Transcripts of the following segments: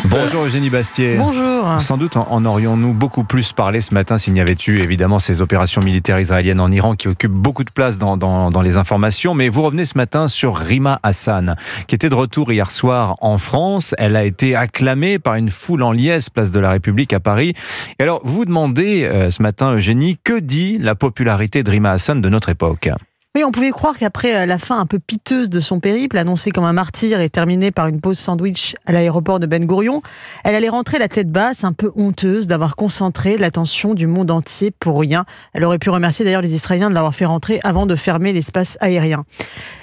Bonjour Eugénie Bastier. Bonjour. Sans doute en aurions-nous beaucoup plus parlé ce matin s'il n'y avait eu évidemment ces opérations militaires israéliennes en Iran qui occupent beaucoup de place dans les informations. Mais vous revenez ce matin sur Rima Hassan, qui était de retour hier soir en France. Elle a été acclamée par une foule en liesse, place de la République à Paris. Et alors, vous vous demandez ce matin, Eugénie, que dit la popularité de Rima Hassan de notre époque ? Oui, on pouvait croire qu'après la fin un peu piteuse de son périple, annoncée comme un martyr et terminée par une pause sandwich à l'aéroport de Ben Gourion, elle allait rentrer la tête basse, un peu honteuse d'avoir concentré l'attention du monde entier pour rien. Elle aurait pu remercier d'ailleurs les Israéliens de l'avoir fait rentrer avant de fermer l'espace aérien.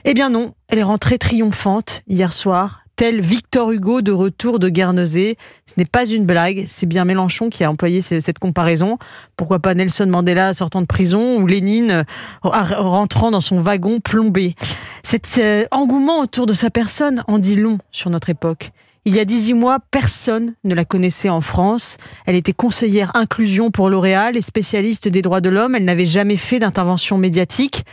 Eh bien non, elle est rentrée triomphante hier soir, tel Victor Hugo de retour de Guernesey. Ce n'est pas une blague, c'est bien Mélenchon qui a employé cette comparaison. Pourquoi pas Nelson Mandela sortant de prison ou Lénine rentrant dans son wagon plombé. Cet engouement autour de sa personne en dit long sur notre époque. Il y a 18 mois, personne ne la connaissait en France. Elle était conseillère inclusion pour L'Oréal et spécialiste des droits de l'homme. Elle n'avait jamais fait d'intervention médiatique.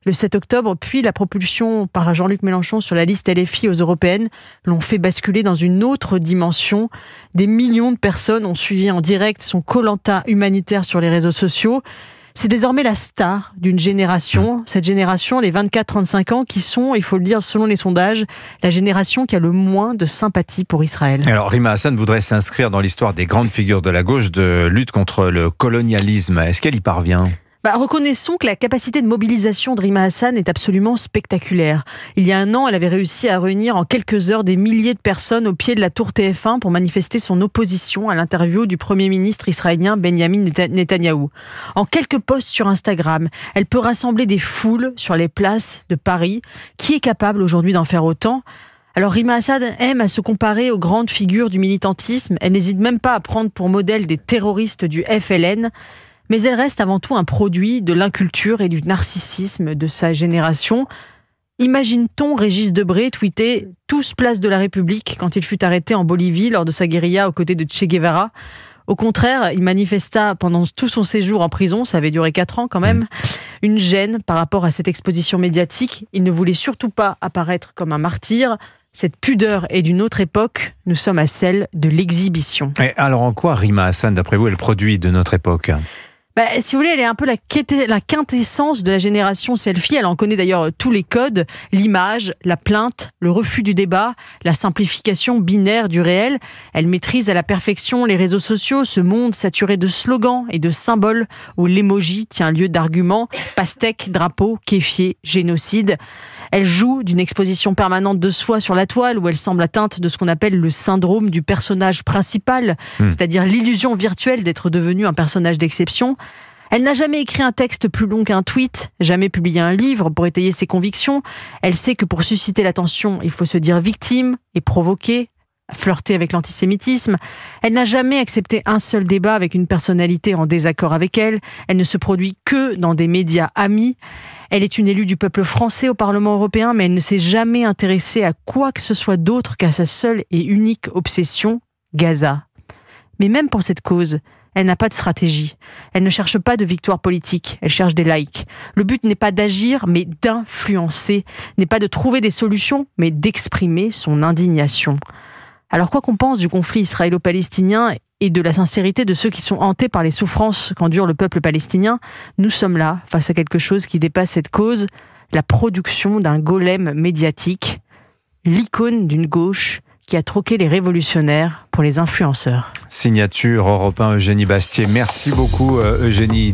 Le 7 octobre, puis la propulsion par Jean-Luc Mélenchon sur la liste LFI aux européennes l'ont fait basculer dans une autre dimension. Des millions de personnes ont suivi en direct son Koh-Lanta humanitaire sur les réseaux sociaux. C'est désormais la star d'une génération, cette génération, les 24-35 ans, qui sont, il faut le dire, selon les sondages, la génération qui a le moins de sympathie pour Israël. Alors Rima Hassan voudrait s'inscrire dans l'histoire des grandes figures de la gauche de lutte contre le colonialisme. Est-ce qu'elle y parvient ? Reconnaissons que la capacité de mobilisation de Rima Hassan est absolument spectaculaire. Il y a un an, elle avait réussi à réunir en quelques heures des milliers de personnes au pied de la tour TF1 pour manifester son opposition à l'interview du Premier ministre israélien Benjamin Netanyahou. En quelques posts sur Instagram, elle peut rassembler des foules sur les places de Paris. Qui est capable aujourd'hui d'en faire autant ? Alors Rima Hassan aime à se comparer aux grandes figures du militantisme. Elle n'hésite même pas à prendre pour modèle des terroristes du FLN. Mais elle reste avant tout un produit de l'inculture et du narcissisme de sa génération. Imagine-t-on Régis Debray tweeter « Tous place de la République » quand il fut arrêté en Bolivie lors de sa guérilla aux côtés de Che Guevara. Au contraire, il manifesta pendant tout son séjour en prison, ça avait duré 4 ans quand même, une gêne par rapport à cette exposition médiatique. Il ne voulait surtout pas apparaître comme un martyr. Cette pudeur est d'une autre époque, nous sommes à celle de l'exhibition. Et alors en quoi Rima Hassan, d'après vous, est le produit de notre époque ? Si vous voulez, elle est un peu la quintessence de la génération selfie. Elle en connaît d'ailleurs tous les codes, l'image, la plainte, le refus du débat, la simplification binaire du réel. Elle maîtrise à la perfection les réseaux sociaux, ce monde saturé de slogans et de symboles où l'emoji tient lieu d'arguments, pastèque, drapeau, kéfier, génocide. Elle joue d'une exposition permanente de soi sur la toile où elle semble atteinte de ce qu'on appelle le syndrome du personnage principal, c'est-à-dire l'illusion virtuelle d'être devenue un personnage d'exception. Elle n'a jamais écrit un texte plus long qu'un tweet, jamais publié un livre pour étayer ses convictions. Elle sait que pour susciter l'attention, il faut se dire victime et provoquer, flirter avec l'antisémitisme. Elle n'a jamais accepté un seul débat avec une personnalité en désaccord avec elle. Elle ne se produit que dans des médias amis. Elle est une élue du peuple français au Parlement européen, mais elle ne s'est jamais intéressée à quoi que ce soit d'autre qu'à sa seule et unique obsession, Gaza. Mais même pour cette cause, elle n'a pas de stratégie. Elle ne cherche pas de victoire politique, elle cherche des likes. Le but n'est pas d'agir, mais d'influencer. N'est pas de trouver des solutions, mais d'exprimer son indignation. Alors quoi qu'on pense du conflit israélo-palestinien et de la sincérité de ceux qui sont hantés par les souffrances qu'endure le peuple palestinien, nous sommes là, face à quelque chose qui dépasse cette cause, la production d'un golem médiatique, l'icône d'une gauche qui a troqué les révolutionnaires pour les influenceurs. Signature Europe 1, Eugénie Bastier. Merci beaucoup Eugénie.